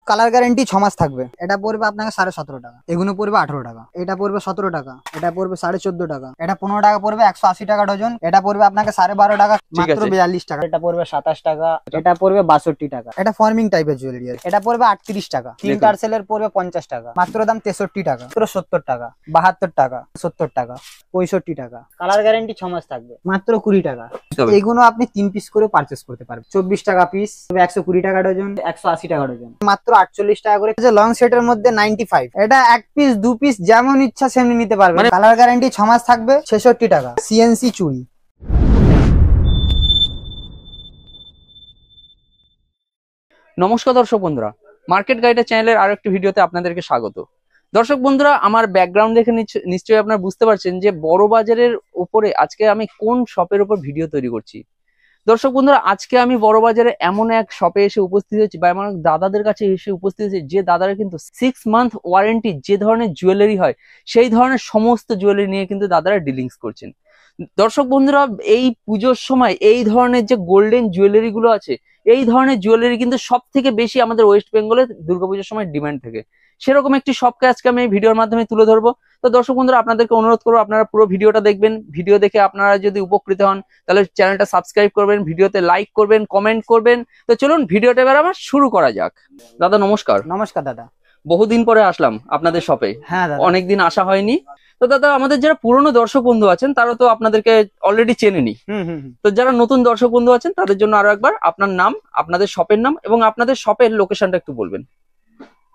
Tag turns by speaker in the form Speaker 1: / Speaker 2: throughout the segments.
Speaker 1: Colour guarantee 6 মাস থাকবে। এটা পড়বে আপনাকে 17.5 টাকা, এগুলো পড়বে 18 টাকা, এটা পড়বে 17 টাকা, এটা পড়বে 14.5 টাকা, এটা 15 টাকা পড়বে 180 টাকা ডজন, এটা পড়বে আপনাকে 12.5 টাকা, মাত্র 42 টাকা, এটা পড়বে 27 টাকা, এটা পড়বে 62 টাকা। এটা ফর্মিং টাইপের জুয়েলারি আছে, এটা পড়বে 38 টাকা, 3 টার্সেলের পড়বে 50 টাকা, মাত্র দাম 63 টাকা, মাত্র 70 টাকা, 72 টাকা, 70 টাকা, 65 টাকা। কালার গ্যারান্টি 6 মাস থাকবে, মাত্র 20 টাকা। এইগুলো আপনি 3 পিস করে পারচেজ করতে পারবেন, 24 টাকা পিস, 120 টাকা ডজন, 180 টাকা ডজন, মাত্র 48 টাকা করে। লং সেটের মধ্যে 95, এটা 1 পিস 2 পিস যেমন ইচ্ছা সেমনি নিতে পারবেন। কালার গ্যারান্টি 6 মাস থাকবে, 66 টাকা। সিএনসি চুড়ি।
Speaker 2: নমস্কার দর্শক বন্ধুরা, মার্কেট গাইডের চ্যানেলের আরো একটি ভিডিওতে আপনাদেরকে স্বাগত। দর্শক বন্ধুরা, আমার ব্যাকগ্রাউন্ড দেখে নিশ্চয়ই আপনারা বুঝতে পারছেন যে বড় বাজারের উপরে আজকে আমি কোন শপের উপর ভিডিও তৈরি করছি। দর্শক বন্ধুরা, আজকে আমি বড় বাজারে এমন এক শপে এসে উপস্থিত হয়েছি বা এমন দাদাদের কাছে এসে উপস্থিত হয়েছি যে দাদারা কিন্তু 6 মান্থ ওয়ারেন্টি যে ধরনের জুয়েলারি হয় সেই ধরনের সমস্ত জুয়েলারি নিয়ে কিন্তু দাদারা ডিলিংস করছেন। দর্শক বন্ধুরা, এই পুজোর সময় এই ধরনের যে গোল্ডেন জুয়েলারি গুলো আছে, এই ধরনের জুয়েলারি কিন্তু সব থেকে বেশি আমাদের ওয়েস্ট বেঙ্গলে দুর্গাপুজোর সময় ডিমান্ড থাকে। সেরকম একটি শপকে আজকে আমি এই ভিডিওর মাধ্যমে তুলে ধরবো। তো দর্শক বন্ধুরা, আপনাদেরকে অনুরোধ করবো আপনারা পুরো ভিডিওটা দেখবেন। ভিডিও দেখে আপনারা যদি উপকৃত হন তাহলে চ্যানেলটা সাবস্ক্রাইব করবেন, ভিডিওতে লাইক করবেন, কমেন্ট করবেন। তো চলুন ভিডিওটা এবার আবার শুরু করা যাক। দাদা নমস্কার।
Speaker 1: নমস্কার দাদা।
Speaker 2: বহুদিন পরে আসলাম আপনাদের শপে।
Speaker 1: হ্যাঁ দাদা,
Speaker 2: অনেকদিন আসা হয়নি। তো দাদা, আমাদের যারা পুরনো দর্শক বন্ধু আছেন তারা তো আপনাদেরকে অলরেডি চেনেনি। তো যারা নতুন দর্শক বন্ধু আছেন তাদের জন্য আরো একবার আপনার নাম, আপনাদের শপের নাম এবং আপনাদের শপের লোকেশনটা একটু বলবেন।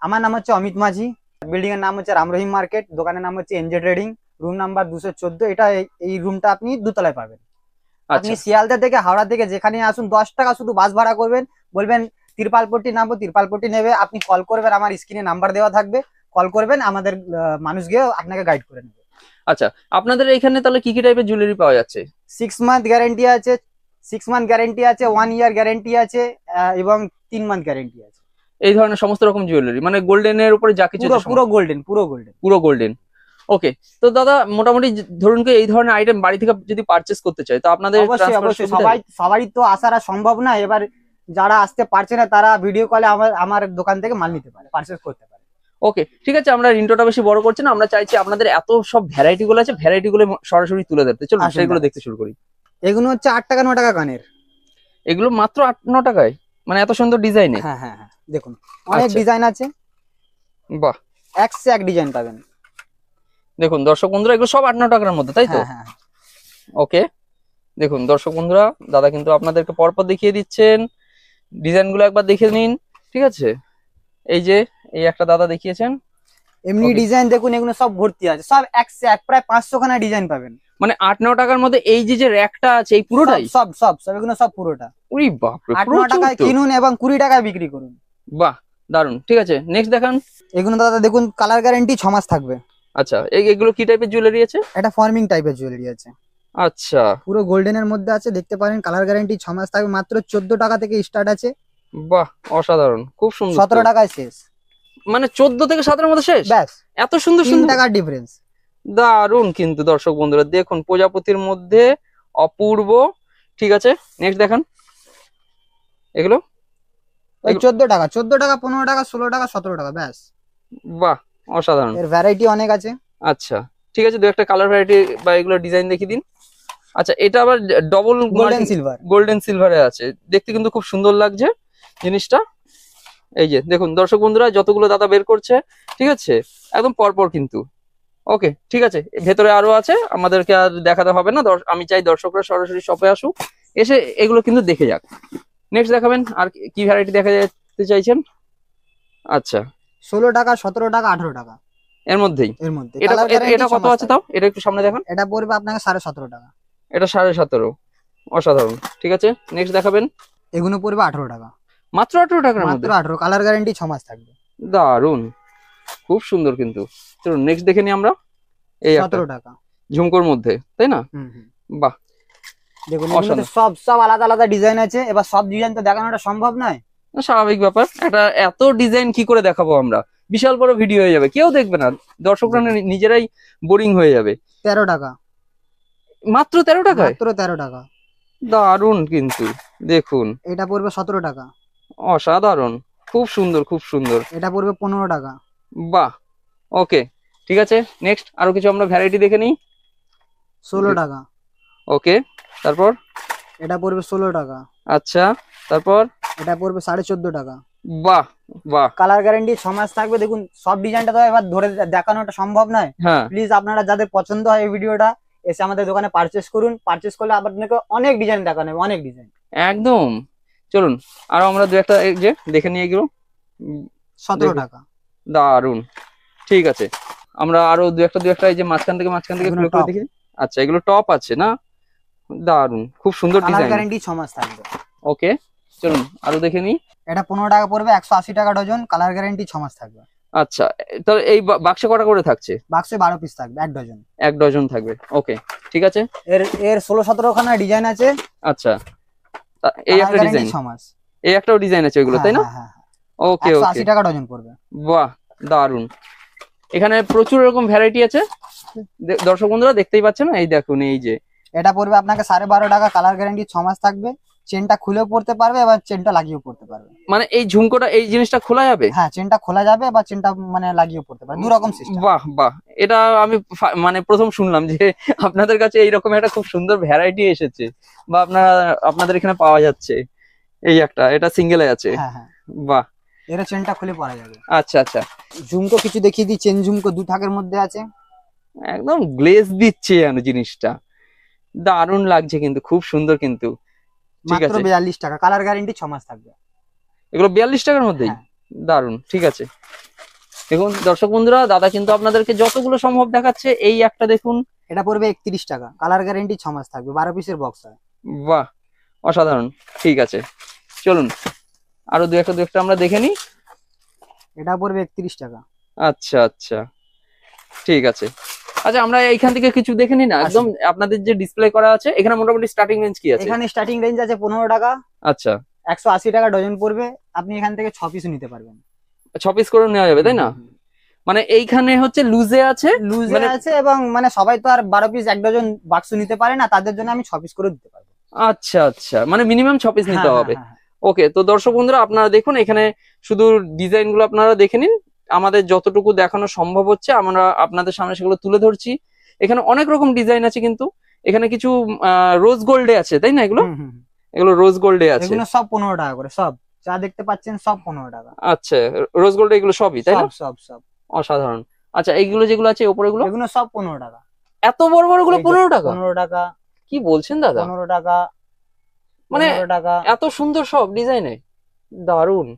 Speaker 1: আমার নাম হচ্ছে অমিত মাঝি, বিল্ডিং এর নাম হচ্ছে রামরহিম মার্কেট, দোকানের নাম হচ্ছে এনজে ট্রেডিং, রুম নাম্বার 214। এটা এই রুমটা আপনি দোতলায় পাবেন। আপনি শিয়ালদা থেকে হাওড়া থেকে যেখানে আসুন 10 টাকা শুধু বাস ভাড়া করবেন, বলবেন তিরপালপট্টি নামবো, তিরপালপট্টি নেবে, আপনি কল করবেন, আমার স্ক্রিনে নাম্বার দেওয়া থাকবে, কল করবেন, আমাদের মানুষ গিয়ে আপনাকে গাইড করে নেবে।
Speaker 2: আচ্ছা, আপনাদের এখানে তাহলে কি কি টাইপের জুয়েলারি পাওয়া যাচ্ছে?
Speaker 1: 6 মান্থ গ্যারান্টি আছে, 6 মান্থ গ্যারান্টি আছে, 1 ইয়ার গ্যারান্টি আছে এবং 3 মান্থ গ্যারান্টি আছে।
Speaker 2: এই ধরনের সমস্ত রকম জুয়েলারি, মানে গোল্ডেনের উপরে যা কিছু,
Speaker 1: পুরো গোল্ডেন, পুরো গোল্ডেন,
Speaker 2: পুরো গোল্ডেন। ওকে, তো দাদা মোটামুটি ধরুন কি এই ধরনের আইটেম বাড়ি থেকে যদি পারচেজ করতে চাই তো আপনাদের
Speaker 1: অবশ্যই সবাই তো আসার সম্ভব না। এবার যারা আসতে পারছে না তারা ভিডিও কলে আমার দোকান থেকে মাল নিতে পারে, পারচেজ করতে পারে।
Speaker 2: ওকে, ঠিক আছে, আমরা ইন্ট্রোটা বেশি বড় করছি না, আমরা চাইছি আপনাদের এত সব ভ্যারাইটি গুলো আছে, ভ্যারাইটি গুলো সরাসরি তুলে ধরতে। চলুন সেগুলো দেখতে শুরু করি।
Speaker 1: এগুলো হচ্ছে 8 টাকা 9 টাকা কানের।
Speaker 2: এগুলো মাত্র 8-9 টাকায়, মানে এত সুন্দর ডিজাইনে?
Speaker 1: হ্যাঁ হ্যাঁ হ্যাঁ, দেখুন অনেক ডিজাইন আছে।
Speaker 2: বাহ,
Speaker 1: এক সে এক ডিজাইন পাবেন।
Speaker 2: দেখুন দর্শক বন্ধুরা, এগুলো সব 8-9 টাকার মধ্যে, তাই তো?
Speaker 1: হ্যাঁ।
Speaker 2: ওকে, দেখুন দর্শক বন্ধুরা, দাদা কিন্তু আপনাদেরকে পরপর দেখিয়ে দিচ্ছেন। ডিজাইন গুলো একবার দেখে নিন, ঠিক আছে? এই যে এই একটা দাদা দেখিয়েছেন,
Speaker 1: এমনি ডিজাইন দেখুন, এগুলো সব ভর্তি আছে, সব এক সে এক, প্রায় 500 খানা ডিজাইন পাবেন।
Speaker 2: মানে 8-9 টাকার মধ্যে এই যে র্যাকটা আছে এই পুরোটাই?
Speaker 1: সব এগুলো সব পুরোটা।
Speaker 2: উরি বাপ রে,
Speaker 1: 8-9 টাকায় কিনুন এবং 20 টাকায় বিক্রি করুন।
Speaker 2: বাহ, দারুন। ঠিক আছে, নেক্সট দেখান।
Speaker 1: এগুলো দাদা দেখুন, কালার গ্যারান্টি 6 মাস থাকবে।
Speaker 2: আচ্ছা, এগুলো কি টাইপের জুয়েলারি আছে?
Speaker 1: এটা ফর্মিং টাইপের জুয়েলারি আছে।
Speaker 2: আচ্ছা,
Speaker 1: পুরো গোল্ডেনের মধ্যে আছে, দেখতে পারেন। কালার গ্যারান্টি 6 মাস থাকবে, মাত্র 14 টাকা থেকে স্টার্ট আছে।
Speaker 2: বাহ, অসাধারণ, খুব সুন্দর।
Speaker 1: 17 টাকায় শেষ,
Speaker 2: মানে 14 থেকে 17 এর মধ্যে শেষ?
Speaker 1: ব্যাস,
Speaker 2: এত সুন্দর
Speaker 1: 3 টাকার ডিফারেন্স।
Speaker 2: দারুন কিন্তু দর্শক বন্ধুরা, দেখুন প্রজাপতির মধ্যে অপূর্ব। ঠিক আছে, নেক্সট দেখান। এগুলো
Speaker 1: ওই 14 টাকা, 15 টাকা, 16 টাকা, 17 টাকা, ব্যাস।
Speaker 2: বাহ, অসাধারণ।
Speaker 1: এর ভ্যারাইটি অনেক আছে।
Speaker 2: আচ্ছা, ঠিক আছে, দু একটা কালার ভ্যারাইটি বা এগুলো ডিজাইন দেখিয়ে দিন। আচ্ছা, এটা আবার ডবল গোল্ডেন সিলভারে আছে, দেখতে কিন্তু খুব সুন্দর লাগছে জিনিসটা। এই যে দেখুন দর্শক বন্ধুরা, যতগুলো দাদা বের করছে, ঠিক আছে, একদম পরপর কিন্তু। ওকে, ঠিক আছে, ভেতরে আরো আছে, আমাদেরকে আর দেখাতে হবে না। আমি চাই দর্শকরা সরাসরি শপে আসুক, এসে এগুলো কিন্তু দেখে যাক। নেক্সট দেখাবেন, আর কি ভ্যারাইটি দেখা যেতে চাইছেন? আচ্ছা,
Speaker 1: 16 টাকা, 17 টাকা, 18 টাকা
Speaker 2: এর মধ্যেই। এটা কত আছে তাও? এটা একটু সামনে দেখান।
Speaker 1: এটা পড়বে আপনাকে 17.5 টাকা।
Speaker 2: এটা 17.5, অসাধারণ। ঠিক আছে, নেক্সট দেখাবেন।
Speaker 1: এগুলো পড়বে 18 টাকা,
Speaker 2: মাত্র 18 টাকার মধ্যে?
Speaker 1: 18। কালার গ্যারান্টি 6 মাস থাকবে।
Speaker 2: দারুন, খুব সুন্দর কিন্তু। চলুন নেক্সট দেখে নি আমরা। এই
Speaker 1: 17 টাকা
Speaker 2: ঝুমকোর মধ্যে, তাই না? বাহ,
Speaker 1: দেখুন সব আলাদা আলাদা ডিজাইন আছে। এবার সব ডিজাইন তো দেখানোটা সম্ভব নয়,
Speaker 2: স্বাভাবিক ব্যাপার। এত ডিজাইন কি করে দেখাবো আমরা? বিশাল বড় ভিডিও হয়ে যাবে, কেউ দেখবে না, দর্শকরা নিজেরাই বোরিং হয়ে যাবে।
Speaker 1: 13 টাকা,
Speaker 2: মাত্র 13 টাকায়?
Speaker 1: মাত্র 13 টাকা।
Speaker 2: দারুন কিন্তু, দেখুন
Speaker 1: এটা পড়বে 17 টাকা।
Speaker 2: অসাধারণ, খুব সুন্দর খুব সুন্দর।
Speaker 1: এটা পড়বে 15 টাকা।
Speaker 2: বাহ, ওকে ঠিক আছে। নেক্সট আরো কিছু আমরা ভ্যারাইটি দেখে নিই।
Speaker 1: 16 টাকা।
Speaker 2: ওকে, তারপর?
Speaker 1: এটা পড়বে 16 টাকা।
Speaker 2: আচ্ছা, তারপর?
Speaker 1: এটা পড়বে 14.5 টাকা।
Speaker 2: বাহ বাহ।
Speaker 1: কালার গ্যারান্টি 6 মাস থাকবে। দেখুন সব ডিজাইনটা তো এবার ধরে দেখানোটা সম্ভব নয়।
Speaker 2: হ্যাঁ,
Speaker 1: প্লিজ আপনারা যাদের পছন্দ হয় এই ভিডিওটা এসে আমাদের দোকানে পারচেস করুন। পারচেস করলে আপনাকে অনেক ডিজাইন দেখানো হবে, অনেক ডিজাইন।
Speaker 2: একদম। চলুন আরো আমরা দু একটা এই যে দেখে নিয়ে গেল।
Speaker 1: 17 টাকা।
Speaker 2: দারুন, ঠিক আছে। আমরা আরো দু একটা এই যে মাঝখান থেকে
Speaker 1: এগুলো
Speaker 2: খুলে খুলে
Speaker 1: top।
Speaker 2: দেখি। আচ্ছা, এগুলো টপ আছে না? দারুন, খুব সুন্দর
Speaker 1: কালার
Speaker 2: ডিজাইন।
Speaker 1: গ্যারান্টি 6 মাস থাকবে।
Speaker 2: ওকে, চলুন আরো দেখে নিই।
Speaker 1: এটা 15 টাকা পড়বে, 180 টাকা ডজন। কালার গ্যারান্টি 6 মাস থাকবে।
Speaker 2: আচ্ছা, তাহলে এই বাক্সে কটা করে থাকছে?
Speaker 1: বাক্সে 12 পিস থাকবে, 1 ডজন।
Speaker 2: 1 ডজন থাকবে। ওকে, ঠিক আছে।
Speaker 1: এর 16-17 খানা ডিজাইন আছে।
Speaker 2: আচ্ছা, এই একটা ডিজাইন,
Speaker 1: 6 মাস।
Speaker 2: এই একটাও ডিজাইন আছে ওইগুলো, তাই না?
Speaker 1: হ্যাঁ।
Speaker 2: ওকে ওকে,
Speaker 1: 180 টাকা ডজন পড়বে।
Speaker 2: বাহ, দারুন। এখানে প্রচুর এরকম ভ্যারাইটি আছে। দর্শক বন্ধুরা দেখতেই পাচ্ছেন, এই দেখুন এই যে
Speaker 1: এটা পড়বে আপনাকে 12.5 টাকা। কালার গ্যারান্টি 6 মাস থাকবে। চেনটা খুলেও পড়তে পারবে, এবার চেনটা লাগিয়েও পড়তে পারবে।
Speaker 2: মানে এই ঝুমকোটা, এই জিনিসটা খোলা যাবে?
Speaker 1: হ্যাঁ, চেনটা খোলা যাবে বা চেনটা মানে লাগিয়েও পড়তে পারবে, দু রকম সিস্টেম।
Speaker 2: বাহ বাহ, এটা আমি মানে প্রথম শুনলাম যে আপনাদের কাছে এইরকম একটা খুব সুন্দর ভ্যারাইটি এসেছে বা আপনাদের এখানে পাওয়া যাচ্ছে। এই একটা, এটা সিঙ্গেলে আছে।
Speaker 1: হ্যাঁ।
Speaker 2: বাহ,
Speaker 1: এর চেনটা খুলে পড়া যাবে।
Speaker 2: আচ্ছা আচ্ছা।
Speaker 1: ঝুমকো কিছু দেখিয়ে দিই। চেন ঝুমকো 2 থাকের মধ্যে আছে।
Speaker 2: একদম গ্লেজ দিচ্ছে যেন জিনিসটা, দারুণ লাগছে কিন্তু, খুব সুন্দর কিন্তু। ঠিক
Speaker 1: মাত্র
Speaker 2: আছে,
Speaker 1: 42 টাকা। কালার গ্যারান্টি 6 মাস থাকবে।
Speaker 2: এগুলো 42 টাকার মধ্যেই?
Speaker 1: হ্যাঁ।
Speaker 2: দারুণ, ঠিক আছে। দেখুন দর্শক বন্ধুরা, দাদা কিন্তু আপনাদেরকে যতগুলো সম্ভব দেখাচ্ছে। এই একটা দেখুন,
Speaker 1: এটা পড়বে 31 টাকা। কালার গ্যারান্টি 6 মাস থাকবে। 12 পিসের বক্স হয়।
Speaker 2: বাহ, অসাধারণ, ঠিক আছে। চলুন আরো দু একটা আমরা দেখে নিই।
Speaker 1: এটা পড়বে 31 টাকা।
Speaker 2: আচ্ছা আচ্ছা, ঠিক আছে। আচ্ছা, আমরা এইখান থেকে কিছু দেখে নিই না, একদম আপনাদের যে ডিসপ্লে করা আছে এখানে মোটামুটি স্টার্টিং রেঞ্জ কি আছে?
Speaker 1: এখানে স্টার্টিং রেঞ্জ আছে 15 টাকা।
Speaker 2: আচ্ছা,
Speaker 1: 180 টাকা ডজন পড়বে। আপনি এখান থেকে 6 পিস নিতে পারবেন।
Speaker 2: 6 পিস করে নেওয়া যাবে, তাই না? মানে এইখানে হচ্ছে লুজে আছে,
Speaker 1: লুজে
Speaker 2: মানে
Speaker 1: আছে, এবং মানে সবাই তো আর 12 পিস 1 ডজন বাক্স নিতে পারে না, তাদের জন্য আমি 6 পিস করে দিতে পারবো।
Speaker 2: আচ্ছা আচ্ছা, মানে মিনিমাম 6 পিস নিতে হবে। ওকে, তো দর্শক বন্ধুরা আপনারা দেখুন, এখানে শুধু ডিজাইন গুলো আপনারা দেখে নিন। আমাদের যতটুকু দেখানো সম্ভব হচ্ছে আমরা আপনাদের সামনে সেগুলো তুলে ধরছি। এখানে অনেক রকম ডিজাইন আছে, কিন্তু এখানে কিছু রোজ গোল্ডে আছে, তাই না? এগুলো রোজ গোল্ডে আছে।
Speaker 1: এগুলো সব 15 টাকা করে। সব যা দেখতে পাচ্ছেন সব 15 টাকা।
Speaker 2: আচ্ছা, রোজ গোল্ডে এগুলো সবই, তাই না?
Speaker 1: সব
Speaker 2: অসাধারণ। আচ্ছা, এইগুলো যেগুলো আছে উপরে গুলো,
Speaker 1: এগুলো সব 15 টাকা।
Speaker 2: এত বড় বড় গুলো 15 টাকা?
Speaker 1: 15 টাকা।
Speaker 2: কি বলছেন দাদা?
Speaker 1: 15 টাকা,
Speaker 2: মানে
Speaker 1: 15 টাকা।
Speaker 2: এত সুন্দর সব ডিজাইনে, দারুন।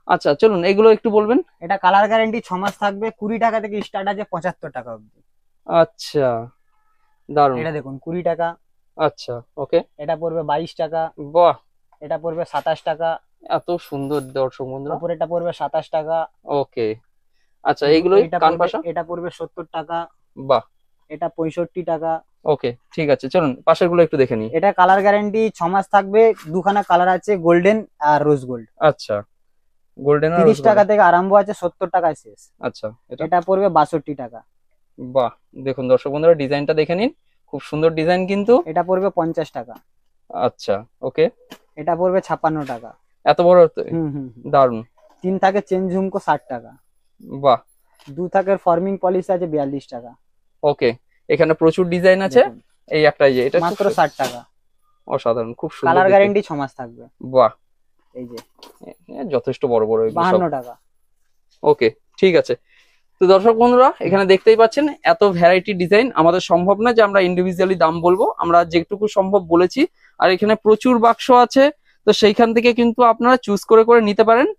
Speaker 2: আচ্ছা, চলুন এগুলো একটু বলবেন।
Speaker 1: এটা কালার গ্যারান্টি 6 মাস থাকবে। 20 টাকা থেকে স্টার্ট আছে 75 টাকা অবধি।
Speaker 2: আচ্ছা, দারুন।
Speaker 1: এটা দেখুন 20 টাকা।
Speaker 2: আচ্ছা, ওকে।
Speaker 1: এটা পড়বে 22 টাকা।
Speaker 2: বাহ,
Speaker 1: এটা পড়বে 27 টাকা।
Speaker 2: এত সুন্দর দর্শক বন্ধুরা।
Speaker 1: উপরে এটা পড়বে 27 টাকা।
Speaker 2: ওকে, আচ্ছা, এইগুলোই কান পাশা।
Speaker 1: এটা পড়বে 70 টাকা।
Speaker 2: বাহ,
Speaker 1: এটা 65 টাকা।
Speaker 2: ওকে, ঠিক আছে। চলুন পাশের গুলো একটু দেখে নিই।
Speaker 1: এটা কালার গ্যারান্টি 6 মাস থাকবে। দুখানা কালার আছে, গোল্ডেন আর রোজ গোল্ড।
Speaker 2: আচ্ছা, গোল্ডেন
Speaker 1: 30 টাকা থেকে আরম্ভ আছে, 70 টাকায় শেষ।
Speaker 2: আচ্ছা,
Speaker 1: এটা পড়বে 62 টাকা।
Speaker 2: বাহ, দেখুন দর্শক বন্ধুরা, ডিজাইনটা দেখে নিন, খুব সুন্দর ডিজাইন কিন্তু।
Speaker 1: এটা পড়বে 50 টাকা।
Speaker 2: আচ্ছা, ওকে।
Speaker 1: এটা পড়বে 56 টাকা।
Speaker 2: এত বড়?
Speaker 1: হুম।
Speaker 2: দারুন।
Speaker 1: 3 থাকে চেন ঝুমকো 60 টাকা।
Speaker 2: বাহ।
Speaker 1: 2 থাকের ফর্মিং পলিশ আছে 42 টাকা।
Speaker 2: ওকে, এখানে প্রচুর ডিজাইন আছে। এই একটা, এই যে এটা
Speaker 1: মাত্র 60 টাকা।
Speaker 2: অসাধারণ, খুব সুন্দর।
Speaker 1: কালার গ্যারান্টি 6 মাস থাকবে।
Speaker 2: বাহ,
Speaker 1: এই যে
Speaker 2: যথেষ্ট বড় বড়,
Speaker 1: 52 টাকা।
Speaker 2: ওকে, ঠিক আছে। তো দর্শক বন্ধুরা, এখানে দেখতেই পাচ্ছেন এত ভ্যারাইটি ডিজাইন। আমাদের সম্ভব না যে আমরা ইন্ডিভিজুয়ালি দাম বলবো, আমরা যেটুকু সম্ভব বলেছি। আর এখানে প্রচুর বাক্স আছে, তো সেইখান থেকে কিন্তু আপনারা চুজ করে করে নিতে পারেন।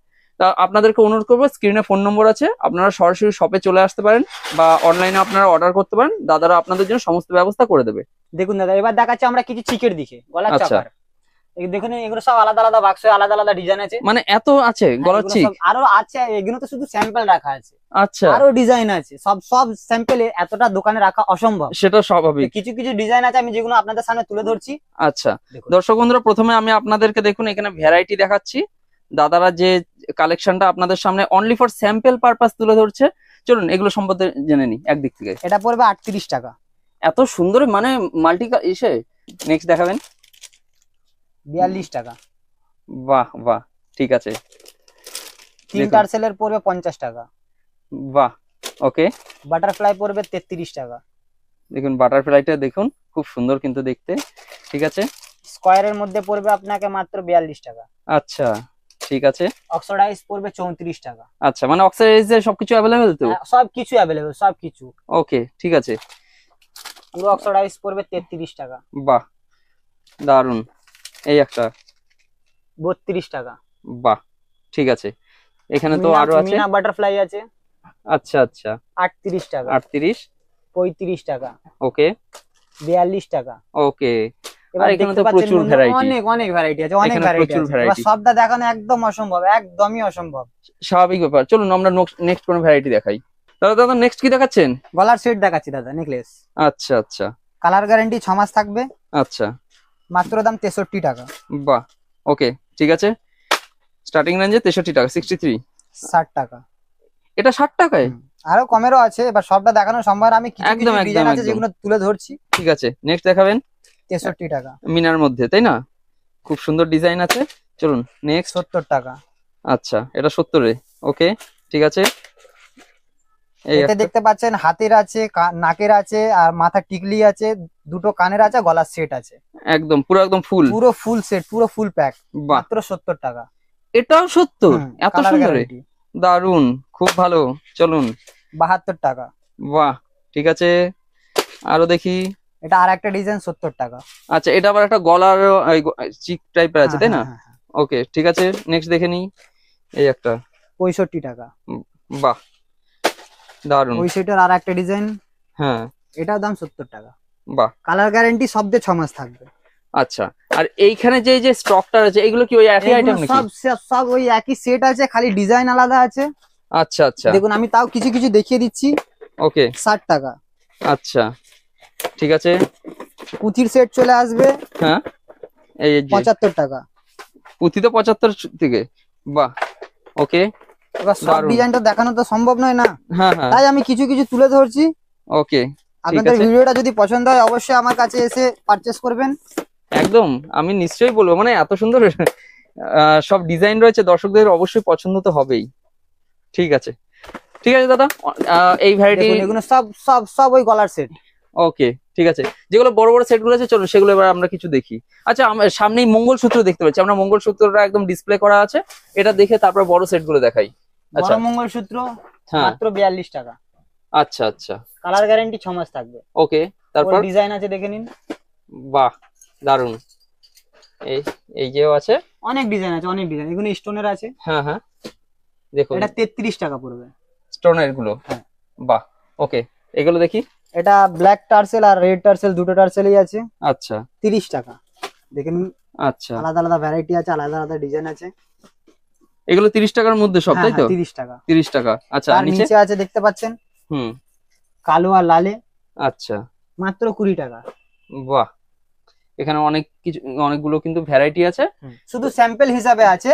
Speaker 2: তা আপনাদেরকে অনুরোধ করবো, স্ক্রিনে ফোন নম্বর আছে, আপনারা সরাসরি শপে চলে আসতে পারেন বা অনলাইনে আপনারা অর্ডার করতে পারেন। দাদারা আপনাদের জন্য সমস্ত ব্যবস্থা করে দেবে।
Speaker 1: দেখুন দাদা, এবার দেখাচ্ছি আমরা কিছু চিকের দিকে গলার
Speaker 2: আচ্ছা।
Speaker 1: চাপার। দেখুন এগুলো সব আলাদা আলাদা বাক্স, আলাদা আলাদা ডিজাইন আছে।
Speaker 2: মানে এত আছে গলার চিক?
Speaker 1: আরো আছে, এগুলো তো শুধু স্যাম্পল রাখা আছে।
Speaker 2: আচ্ছা,
Speaker 1: আরো ডিজাইন আছে। সব স্যাম্পল এতটা দোকানে রাখা অসম্ভব,
Speaker 2: সেটা স্বাভাবিক।
Speaker 1: কিছু কিছু ডিজাইন আছে আমি যেগুলো আপনাদের সামনে তুলে ধরছি।
Speaker 2: আচ্ছা, দর্শক বন্ধুরা, প্রথমে আমি আপনাদেরকে দেখুন এখানে ভ্যারাইটি দেখাচ্ছি। দাদারা যে কালেকশনটা আপনাদের সামনে অনলি ফর স্যাম্পল পারপাস তুলে ধরছে। চলুন এগুলো সম্বন্ধে জেনে নিই একদিক থেকে।
Speaker 1: এটা পড়বে 38 টাকা।
Speaker 2: এত সুন্দর, মানে মাল্টি এসে। নেক্সট দেখাবেন।
Speaker 1: 42 টাকা।
Speaker 2: বাহ বাহ, ঠিক আছে।
Speaker 1: তিন
Speaker 2: দেখুন।
Speaker 1: টার্সেলের পড়বে 50 টাকা।
Speaker 2: বাহ, ওকে।
Speaker 1: বাটারফ্লাই পড়বে 33 টাকা।
Speaker 2: দেখুন বাটারফ্লাইটা দেখুন, খুব সুন্দর কিন্তু দেখতে। ঠিক আছে,
Speaker 1: স্কয়ারের মধ্যে পড়বে আপনাকে মাত্র 42 টাকা।
Speaker 2: আচ্ছা ঠিক আছে।
Speaker 1: অক্সিডাইজ পড়বে 34 টাকা।
Speaker 2: আচ্ছা, মানে অক্সাইডাইজের সবকিছু অ্যাভেলেবেল তো?
Speaker 1: সবকিছু অ্যাভেলেবেল, সবকিছু।
Speaker 2: ওকে, ঠিক আছে।
Speaker 1: পুরো অক্সিডাইজ পড়বে 33 টাকা।
Speaker 2: বাহ, দারুন। এই একটা
Speaker 1: 32 টাকা।
Speaker 2: বাহ, ঠিক আছে। এখানে তো আরো আছে।
Speaker 1: মিনা বাটারফ্লাই আছে।
Speaker 2: আচ্ছা আচ্ছা,
Speaker 1: 38 টাকা।
Speaker 2: 38,
Speaker 1: 35 টাকা।
Speaker 2: ওকে
Speaker 1: 42 টাকা।
Speaker 2: ওকে।
Speaker 1: এবার
Speaker 2: আর এখানে
Speaker 1: দেখতে
Speaker 2: তো
Speaker 1: পাচ্ছেন
Speaker 2: প্রচুর
Speaker 1: বন্ধু,
Speaker 2: ভ্যারাইটি।
Speaker 1: অনেক অনেক ভ্যারাইটি আছে, অনেক
Speaker 2: এখানে
Speaker 1: ভ্যারাইটি
Speaker 2: প্রচুর
Speaker 1: আছে। এবার
Speaker 2: ভ্যারাইটি,
Speaker 1: সবটা দেখানো একদম অসম্ভব, একদমই অসম্ভব।
Speaker 2: স্বাভাবিক ব্যাপার। চলুন আমরা নেক্সট কোনো ভ্যারাইটি দেখাই। দাদা দাদা নেক্সট কি দেখাচ্ছেন?
Speaker 1: গলার সেট দেখাচ্ছি দাদা, নেকলেস।
Speaker 2: আচ্ছা আচ্ছা
Speaker 1: কালার গ্যারান্টি 6 মাস থাকবে।
Speaker 2: আচ্ছা,
Speaker 1: মাত্র দাম 63 টাকা।
Speaker 2: বাহ, ওকে ঠিক আছে। স্টার্টিং রেঞ্জে 63 টাকা, 63।
Speaker 1: 60 টাকা।
Speaker 2: এটা 60 টাকায়?
Speaker 1: আরো কমেরও আছে, এবার সবটা দেখানো সম্ভব না। আমি কিছু
Speaker 2: একদম,
Speaker 1: কিছু
Speaker 2: একদম,
Speaker 1: ডিজাইন আছে
Speaker 2: একদম।
Speaker 1: যেগুলো তুলে ধরছি।
Speaker 2: ঠিক আছে, নেক্সট দেখাবেন।
Speaker 1: 63 টাকা।
Speaker 2: মিনার মধ্যে, তাই না? খুব সুন্দর ডিজাইন আছে। চলুন নেক্সট।
Speaker 1: 70 টাকা।
Speaker 2: আচ্ছা, এটা 70-এ, ওকে ঠিক আছে। এই
Speaker 1: এতে
Speaker 2: একটা,
Speaker 1: দেখতে পাচ্ছেন হাতের আছে, নাকের আছে, আর মাথা টিকলি আছে, দুটো কানের আছে, গলার সেট আছে।
Speaker 2: একদম পুরো একদম ফুল,
Speaker 1: পুরো ফুল সেট, পুরো ফুল প্যাক।
Speaker 2: বাহ,
Speaker 1: মাত্র 70 টাকা।
Speaker 2: এটাও 70? এত
Speaker 1: কালার
Speaker 2: সুন্দর,
Speaker 1: গ্যারান্টি।
Speaker 2: দারুন, খুব ভালো। চলুন,
Speaker 1: 72 টাকা।
Speaker 2: বাহ, ঠিক আছে। আরো দেখি।
Speaker 1: এটা আর একটা ডিজাইন, 70 টাকা।
Speaker 2: আচ্ছা, এটা আবার একটা গলার চিক টাইপের আছে, তাই না?
Speaker 1: হ্যাঁ, হ্যাঁ।
Speaker 2: ওকে ঠিক আছে, নেক্সট দেখে নিই। এই একটা
Speaker 1: 65 টাকা।
Speaker 2: বাহ, দারুন।
Speaker 1: ওই সেটার আর একটা ডিজাইন,
Speaker 2: হ্যাঁ,
Speaker 1: এটার দাম 70 টাকা।
Speaker 2: বাহ,
Speaker 1: কালার গ্যারান্টি সবদের 6 মাস থাকবে।
Speaker 2: আচ্ছা। আর এইখানে যে যে স্টকটা আছে, এগুলো কি ওই একই
Speaker 1: এগুলো
Speaker 2: আইটেম নাকি?
Speaker 1: সব সব ওই একই সেট আছে, খালি ডিজাইন আলাদা আছে।
Speaker 2: আচ্ছা আচ্ছা,
Speaker 1: দেখুন আমি তাও কিছু কিছু দেখিয়ে দিচ্ছি।
Speaker 2: ওকে
Speaker 1: 60 টাকা।
Speaker 2: আচ্ছা, ঠিক আছে।
Speaker 1: পুঁথির সেট চলে আসবে।
Speaker 2: হ্যাঁ, এই যে
Speaker 1: 75 টাকা।
Speaker 2: পুঁথি তো 75 থেকে, বাহ, ওকে।
Speaker 1: এবার সব
Speaker 2: দারুন।
Speaker 1: ডিজাইনটা দেখানো তো সম্ভব নয় না,
Speaker 2: হ্যাঁ হ্যাঁ,
Speaker 1: তাই আমি কিছু কিছু তুলে ধরছি।
Speaker 2: ওকে ঠিক
Speaker 1: আপনাদের
Speaker 2: আছে।
Speaker 1: ভিডিওটা যদি পছন্দ হয় অবশ্যই আমার কাছে এসে পারচেস করবেন।
Speaker 2: একদম, আমি নিশ্চয়ই বলবো, মানে এত সুন্দর সব ডিজাইন রয়েছে, দর্শকদের অবশ্যই পছন্দ তো হবেই। ঠিক আছে, ঠিক আছে দাদা। এই ভ্যারাইটি,
Speaker 1: দেখুন এগুলো সব সব সব ওই গলার সেট।
Speaker 2: ওকে ঠিক আছে। যেগুলো বড় বড় সেট গুলো আছে, চলো সেগুলো এবার আমরা কিছু দেখি। আচ্ছা, আমরা সামনেই মঙ্গলসূত্র দেখতে পাচ্ছি, আমরা মঙ্গলসূত্রটা একদম ডিসপ্লে করা আছে, এটা দেখে তারপর বড় সেট গুলো দেখাই। আচ্ছা,
Speaker 1: বড় মঙ্গলসূত্র
Speaker 2: হ্যাঁ,
Speaker 1: মাত্র 42 টাকা।
Speaker 2: আচ্ছা আচ্ছা,
Speaker 1: কালার গ্যারান্টি 6 মাস থাকবে।
Speaker 2: ওকে। তারপর
Speaker 1: ডিজাইন আছে, দেখে নিন।
Speaker 2: বাহ, দারুন। এই এই যেও আছে,
Speaker 1: অনেক ডিজাইন আছে, অনেক ডিজাইন। এগুলো স্টোনের আছে।
Speaker 2: হ্যাঁ হ্যাঁ, দেখুন
Speaker 1: এটা 33 টাকা পড়বে।
Speaker 2: স্টোনের গুলো,
Speaker 1: হ্যাঁ।
Speaker 2: বাহ, ওকে। এগুলো দেখি।
Speaker 1: এটা ব্ল্যাক টার্সেল আর রেড টার্সেল, দুটো টার্সেলই আছে।
Speaker 2: আচ্ছা
Speaker 1: 30 টাকা। দেখেন
Speaker 2: আচ্ছা,
Speaker 1: আলাদা আলাদা ভ্যারাইটি আছে, আলাদা আলাদা ডিজাইন আছে।
Speaker 2: এগুলো 30 টাকার মধ্যে সব, তাই তো?
Speaker 1: 30 টাকা।
Speaker 2: 30 টাকা, আচ্ছা।
Speaker 1: আর
Speaker 2: নিচে
Speaker 1: নিচে আছে দেখতে পাচ্ছেন,
Speaker 2: হুম,
Speaker 1: কালো আর লালে,
Speaker 2: আচ্ছা,
Speaker 1: মাত্র 20 টাকা।
Speaker 2: বাহ, এখানে অনেক কিছু, অনেকগুলো কিন্তু ভ্যারাইটি আছে।
Speaker 1: শুধু স্যাম্পল হিসাবে আছে,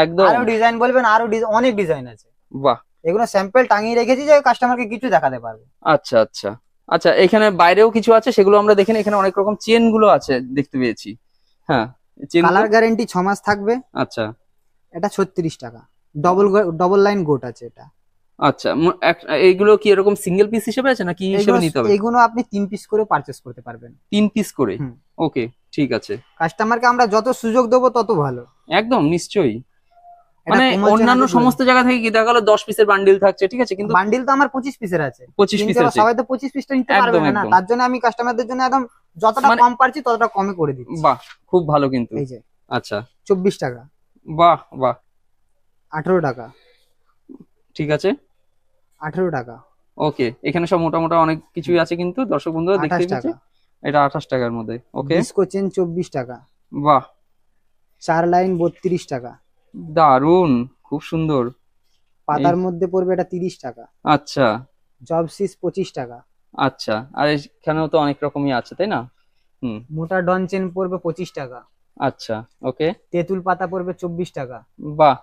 Speaker 2: একদম,
Speaker 1: আরো ডিজাইন বলবেন, আরো অনেক ডিজাইন আছে।
Speaker 2: বাহ,
Speaker 1: এগুলো স্যাম্পল টাঙিয়ে রেখেছি যে কাস্টমারকে কিছু দেখাতে পারবে।
Speaker 2: আচ্ছা আচ্ছা আচ্ছা। এখানে বাইরেও কিছু আছে, সেগুলো আমরা দেখে নিই। এখানে অনেক রকম চেন গুলো আছে দেখতে পেয়েছি। হ্যাঁ, চেন।
Speaker 1: কালার গ্যারান্টি 6 মাস থাকবে।
Speaker 2: আচ্ছা
Speaker 1: এটা 36 টাকা। ডবল লাইন গোট আছে এটা।
Speaker 2: আচ্ছা, এইগুলো কি এরকম সিঙ্গেল পিস হিসেবে আছে নাকি হিসেবে নিতে হবে?
Speaker 1: এগুলো আপনি 3 পিস করে পারচেস করতে পারবেন।
Speaker 2: 3 পিস করে,
Speaker 1: হুম।
Speaker 2: ওকে ঠিক আছে।
Speaker 1: কাস্টমারকে আমরা যত সুযোগ দেবো তত ভালো।
Speaker 2: একদম নিশ্চয়ই,
Speaker 1: এটা
Speaker 2: মানে
Speaker 1: promotion
Speaker 2: অন্যান্য
Speaker 1: আছে
Speaker 2: সমস্ত জায়গা থেকে কি দেখা গেলো 10 পিসের বান্ডিল থাকছে, ঠিক আছে, কিন্তু
Speaker 1: বান্ডিল তো আমার 25 পিসের আছে।
Speaker 2: 25
Speaker 1: কিন্তু
Speaker 2: পিসের
Speaker 1: এবার সবাই তো 25 পিসটা নিতে পারবে
Speaker 2: একদম,
Speaker 1: না,
Speaker 2: একদম।
Speaker 1: তার জন্য আমি কাস্টমারদের জন্য একদম যতটা
Speaker 2: মানে-
Speaker 1: কম পারছি ততটা কমে করে দিচ্ছি।
Speaker 2: বাহ, খুব ভালো কিন্তু।
Speaker 1: এই যে
Speaker 2: আচ্ছা,
Speaker 1: 24 টাকা।
Speaker 2: বাহ বাহ,
Speaker 1: 18 টাকা।
Speaker 2: ঠিক আছে,
Speaker 1: 18 টাকা।
Speaker 2: ওকে। এখানে সব মোটামোটা অনেক কিছুই আছে কিন্তু দর্শক বন্ধুরা দেখতে
Speaker 1: 28
Speaker 2: পেয়েছি।
Speaker 1: টাকা।
Speaker 2: এটা 28 টাকার মধ্যে, ওকে।
Speaker 1: ডিস্কো চেন 24 টাকা।
Speaker 2: বাহ,
Speaker 1: 4 লাইন 32 টাকা।
Speaker 2: দারুন, খুব সুন্দর।
Speaker 1: পাতার মধ্যে পড়বে এটা 30 টাকা।
Speaker 2: আচ্ছা
Speaker 1: জব সিস 25 টাকা।
Speaker 2: আচ্ছা, আর এখানেও তো অনেক রকমই আছে, তাই না? হুম,
Speaker 1: মোটা ডন চেন পড়বে 25 টাকা।
Speaker 2: আচ্ছা, ওকে।
Speaker 1: তেঁতুল পাতা পড়বে 24 টাকা।
Speaker 2: বাহ,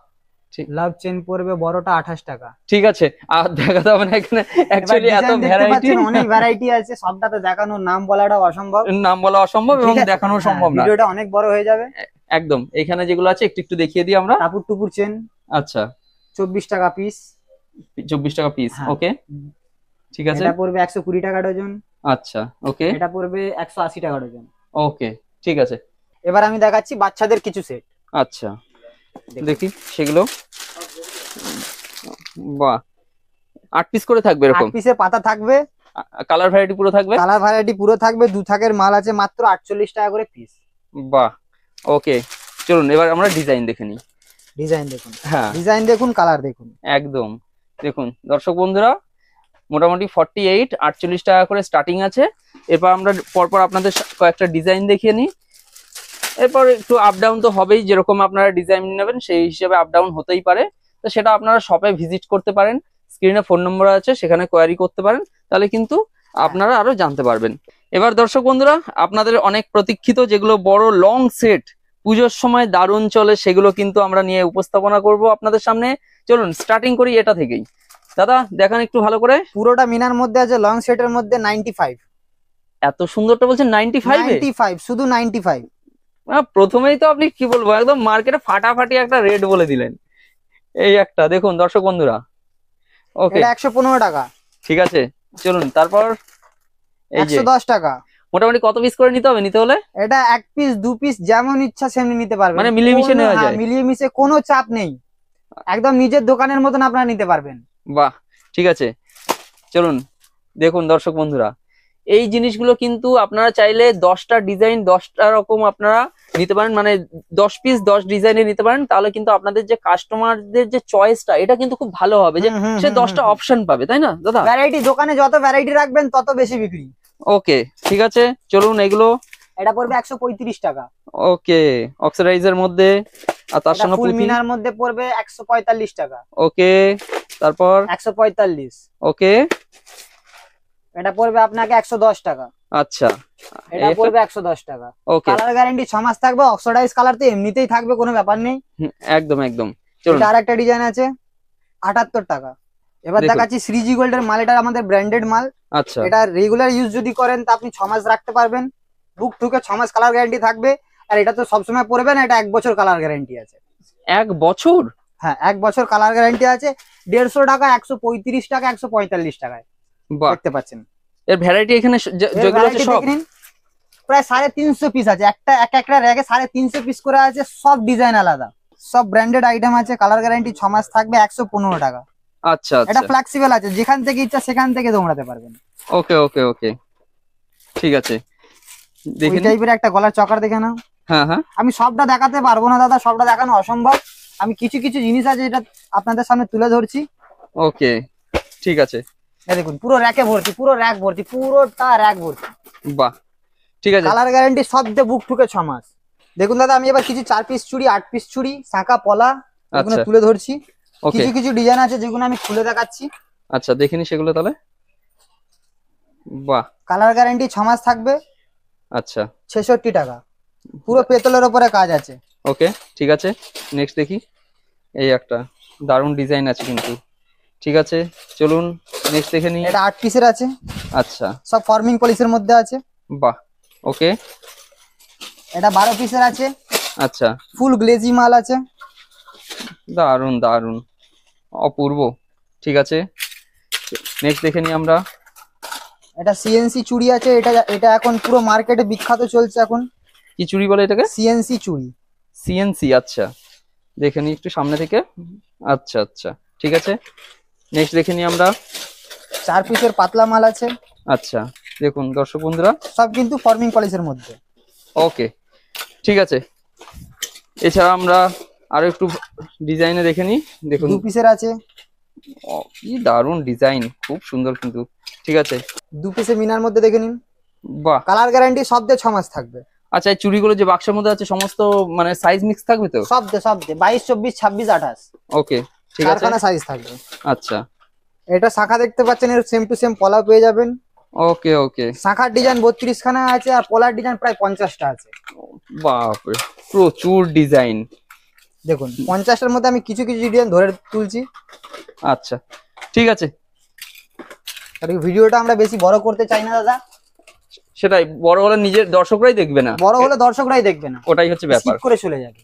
Speaker 1: লাভ চেন পড়বে বড়টা 28 টাকা।
Speaker 2: ঠিক আছে। আর দেখাতে হবে না, এখানে অ্যাকচুয়ালি এত ভ্যারাইটি,
Speaker 1: অনেক ভ্যারাইটি আছে, সবটা তো দেখানোর নাম বলাটা অসম্ভব,
Speaker 2: নাম বলা অসম্ভব এবং দেখানো সম্ভব না।
Speaker 1: ভিডিওটা অনেক বড় হয়ে যাবে।
Speaker 2: একদম, এখানে যেগুলো আছে একটু একটু দেখিয়ে দিই আমরা।
Speaker 1: টাপুর টুপুর চেন।
Speaker 2: আচ্ছা,
Speaker 1: 24 টাকা পিস।
Speaker 2: 24 টাকা পিস।
Speaker 1: হ্যাঁ।
Speaker 2: ওকে ঠিক আছে।
Speaker 1: এটা পড়বে 120 টাকা ডজন।
Speaker 2: আচ্ছা ওকে।
Speaker 1: এটা পড়বে 180 টাকা ডজন।
Speaker 2: ওকে ঠিক আছে।
Speaker 1: এবার আমি দেখাচ্ছি বাচ্চাদের কিছু সেট।
Speaker 2: আচ্ছা দেখি সেগুলো। বাহ 8 পিস করে থাকবে এরকম?
Speaker 1: 8 পিসের পাতা থাকবে।
Speaker 2: কালার ভ্যারাইটি পুরো থাকবে?
Speaker 1: কালার ভ্যারাইটি পুরো থাকবে। দু থাকের মাল আছে মাত্র 48 টাকা করে পিস।
Speaker 2: বাহ ওকে চলুন এবার আমরা ডিজাইন দেখে নিই।
Speaker 1: ডিজাইন দেখুন।
Speaker 2: হ্যাঁ
Speaker 1: ডিজাইন দেখুন, কালার দেখুন।
Speaker 2: একদম দেখুন দর্শক বন্ধুরা, মোটামুটি 48 48 টাকা করে স্টার্টিং আছে। এরপর আমরা পরপর আপনাদের কয়েকটা ডিজাইন দেখিয়ে নিই। এরপর একটু আপ ডাউন তো হবেই, যেরকম আপনারা ডিজাইন নেবেন সেই হিসেবে আপ ডাউন হতেই পারে। তো সেটা আপনারা শপে ভিজিট করতে পারেন, স্ক্রিনে ফোন নম্বর আছে সেখানে কোয়ারি করতে পারেন, তাহলে কিন্তু আপনারা আরো জানতে পারবেন। এবার দর্শক বন্ধুরা, আপনাদের অনেক প্রতীক্ষিত যেগুলো বড় লং সেট পুজোর সময় দারুণ চলে, সেগুলো কিন্তু আমরা নিয়ে উপস্থাপনা করব আপনাদের সামনে। চলুন স্টার্টিং করি এটা থেকেই। দাদা দেখান একটু ভালো করে।
Speaker 1: পুরোটা মিনার মধ্যে আছে, লং সেটের মধ্যে 95।
Speaker 2: এত সুন্দরটা বলছেন 95 এ?
Speaker 1: 95 শুধু 95।
Speaker 2: প্রথমেই তো আপনি কি বলবো, একদম মার্কেটে ফাটাফাটি একটা রেট বলে দিলেন। এই একটা দেখুন দর্শক বন্ধুরা। ওকে
Speaker 1: এটা 115 টাকা।
Speaker 2: ঠিক আছে চলুন তারপর। এই যে
Speaker 1: 110 টাকা।
Speaker 2: মোটামুটি কত পিস করে নিতে হবে নিতে হলে?
Speaker 1: এটা 1 পিস 2 পিস যেমন ইচ্ছা সেমনি নিতে পারবেন,
Speaker 2: মানে মিলিয়ে মিশিয়ে নেওয়া যায়?
Speaker 1: মিলিয়ে মিশে কোনো চাপ নেই, একদম নিজের দোকানের মতন আপনারা নিতে পারবেন।
Speaker 2: বাহ ঠিক আছে চলুন দেখুন দর্শক বন্ধুরা, এই জিনিসগুলো কিন্তু আপনারা চাইলে 10টা ডিজাইন 10টা রকম আপনারা নিতে পারেন, মানে 10 পিস 10 ডিজাইনে নিতে পারেন। তাহলে কিন্তু আপনাদের যে কাস্টমারদের যে চয়েসটা এটা কিন্তু খুব ভালো হবে, যে সে 10টা অপশন পাবে, তাই না দাদা?
Speaker 1: ভ্যারাইটি, দোকানে যত ভ্যারাইটি রাখবেন তত বেশি বিক্রি।
Speaker 2: ওকে ঠিক আছে চলুন এগুলো।
Speaker 1: এটা পড়বে 135 টাকা।
Speaker 2: ওকে অক্সিডাইজের মধ্যে, আর তার সঙ্গে
Speaker 1: ফুল
Speaker 2: পুঁতি
Speaker 1: মিনার মধ্যে পড়বে 145 টাকা।
Speaker 2: ওকে তারপর
Speaker 1: 145।
Speaker 2: ওকে
Speaker 1: এটা পড়বে আপনাকে 110 টাকা।
Speaker 2: আচ্ছা
Speaker 1: এটা পড়বে 110 টাকা।
Speaker 2: ওকে
Speaker 1: কালার গ্যারান্টি 6 মাস থাকবে। অক্সিডাইজ কালার তো এমনিতেই থাকবে, কোনো ব্যাপার নেই।
Speaker 2: একদম একদম চলুন।
Speaker 1: এটা আরেকটা ডিজাইন আছে 78 টাকা। এবার
Speaker 2: দেখুন।
Speaker 1: দেখাচ্ছি শ্রীজি গোল্ডের মাল। এটা আমাদের ব্র্যান্ডেড মাল।
Speaker 2: আচ্ছা
Speaker 1: এটা রেগুলার ইউজ যদি করেন তা আপনি 6 মাস রাখতে পারবেন। বুক ঠুকে 6 মাস কালার গ্যারান্টি থাকবে। আর এটা তো সবসময় পরবেন, এটা 1 বছর কালার গ্যারান্টি আছে।
Speaker 2: 1 বছর?
Speaker 1: হ্যাঁ 1 বছর কালার গ্যারান্টি আছে। 150 টাকা, 135 টাকা, 145 টাকায় দেখতে পাচ্ছেন।
Speaker 2: এর ভ্যারাইটি এখানে যেগুলো আছে সব
Speaker 1: প্রায় 350 পিস আছে। একটা র্যাকে 350 পিস করে আছে, সব ডিজাইন আলাদা, সব ব্র্যান্ডেড আইটেম আছে। কালার গ্যারান্টি 6 মাস থাকবে। 115 টাকা।
Speaker 2: আচ্ছা
Speaker 1: এটা
Speaker 2: আচ্ছা
Speaker 1: ফ্লেক্সিবল আছে, যেখান থেকে ইচ্ছা সেখান থেকে দৌড়াতে পারবেন।
Speaker 2: ওকে ওকে ওকে ঠিক আছে
Speaker 1: এই
Speaker 2: দেখি।
Speaker 1: টাইপের একটা গলার চকার দেখে নাও।
Speaker 2: হ্যাঁ হ্যাঁ
Speaker 1: আমি সবটা দেখাতে পারবো না দাদা, সবটা দেখানো অসম্ভব। আমি কিছু কিছু জিনিস আছে যেটা আপনাদের সামনে তুলে ধরছি।
Speaker 2: ওকে ঠিক আছে।
Speaker 1: এই দেখুন পুরো র্যাকে ভর্তি, পুরো র্যাক ভর্তি, পুরোটা র্যাক ভর্তি।
Speaker 2: বাহ ঠিক আছে।
Speaker 1: কালার গ্যারান্টি সব দিয়ে বুক ঠুকে 6 মাস। দেখুন দাদা, আমি এবার কিছু 4 পিস চুড়ি, 8 পিস চুড়ি, শাঁখা পলা এগুলো
Speaker 2: আচ্ছা
Speaker 1: তুলে ধরছি।
Speaker 2: ওকে
Speaker 1: কিছু কিছু ডিজাইন আছে যেগুলো আমি খুলে দেখাচ্ছি।
Speaker 2: আচ্ছা দেখিনি সেগুলো তাহলে। বাহ
Speaker 1: কালার গ্যারান্টি 6 মাস থাকবে।
Speaker 2: আচ্ছা
Speaker 1: 66 টাকা। পুরো পেতলের উপরে কাজ আছে।
Speaker 2: ওকে ঠিক আছে নেক্সট দেখি। এই একটা দারুণ ডিজাইন আছে কিন্তু। ঠিক আছে চলুন নেক্সট দেখে নিই।
Speaker 1: এটা 8 পিসের আছে।
Speaker 2: আচ্ছা
Speaker 1: সব ফর্মিং পলিশের মধ্যে আছে।
Speaker 2: বাহ ওকে
Speaker 1: এটা 12 পিসের আছে।
Speaker 2: আচ্ছা
Speaker 1: ফুল গ্লেজি মাল আছে।
Speaker 2: দারুণ দারুণ অপূর্ব। ঠিক আছে নেক্সট দেখে নিই আমরা।
Speaker 1: এটা সিএনসি চুড়ি আছে। এটা এখন পুরো মার্কেটে বিখ্যাত চলছে এখন।
Speaker 2: কি চুড়ি বলে এটাকে?
Speaker 1: সিএনসি চুড়ি।
Speaker 2: সিএনসি আচ্ছা দেখে নিই একটু সামনে থেকে। আচ্ছা আচ্ছা ঠিক আছে নেক্সট দেখে নিই আমরা।
Speaker 1: 4 পিসের পাতলা মাল আছে।
Speaker 2: আচ্ছা দেখুন দর্শক বন্ধুরা,
Speaker 1: সব কিন্তু ফর্মিং পলিশের মধ্যে।
Speaker 2: ওকে ঠিক আছে। এছাড়া আমরা আরো একটু ডিজাইনে দেখে নিই। দেখুন
Speaker 1: 2 পিসের আছে।
Speaker 2: কি দারুণ ডিজাইন, খুব সুন্দর কিন্তু। ঠিক আছে
Speaker 1: 2 পিসের মিনার মধ্যে দেখে নিন।
Speaker 2: বাহ
Speaker 1: কালার গ্যারান্টি সব দিয়ে 6 মাস থাকবে।
Speaker 2: আচ্ছা এই চুড়িগুলো যে বাক্সের মধ্যে আছে সমস্ত মানে সাইজ মিক্স থাকবে তো?
Speaker 1: সব দিয়ে 22, 24, 26, 28
Speaker 2: ওকে ঠিক আছে
Speaker 1: কারখানা সাইজ থাকবে।
Speaker 2: আচ্ছা
Speaker 1: এটা শাখা দেখতে পাচ্ছেন, এর সেম টু সেম পলা পেয়ে যাবেন।
Speaker 2: ওকে ওকে
Speaker 1: শাখার ডিজাইন 32 খানা আছে, আর পলার ডিজাইন প্রায় 50টা আছে।
Speaker 2: বাপরে প্রচুর ডিজাইন।
Speaker 1: দেখুন 50টার মধ্যে আমি কিছু কিছু ডিজাইন ধরে তুলছি।
Speaker 2: আচ্ছা ঠিক আছে
Speaker 1: আর এই ভিডিওটা আমরা বেশি বড় করতে চাই না দাদা।
Speaker 2: সেটাই, বড় হলে নিজের দর্শকরাই দেখবে না,
Speaker 1: বড় হলে দর্শকরাই দেখবে না,
Speaker 2: ওটাই হচ্ছে ব্যাপার।
Speaker 1: স্কিপ করে চলে যাবে।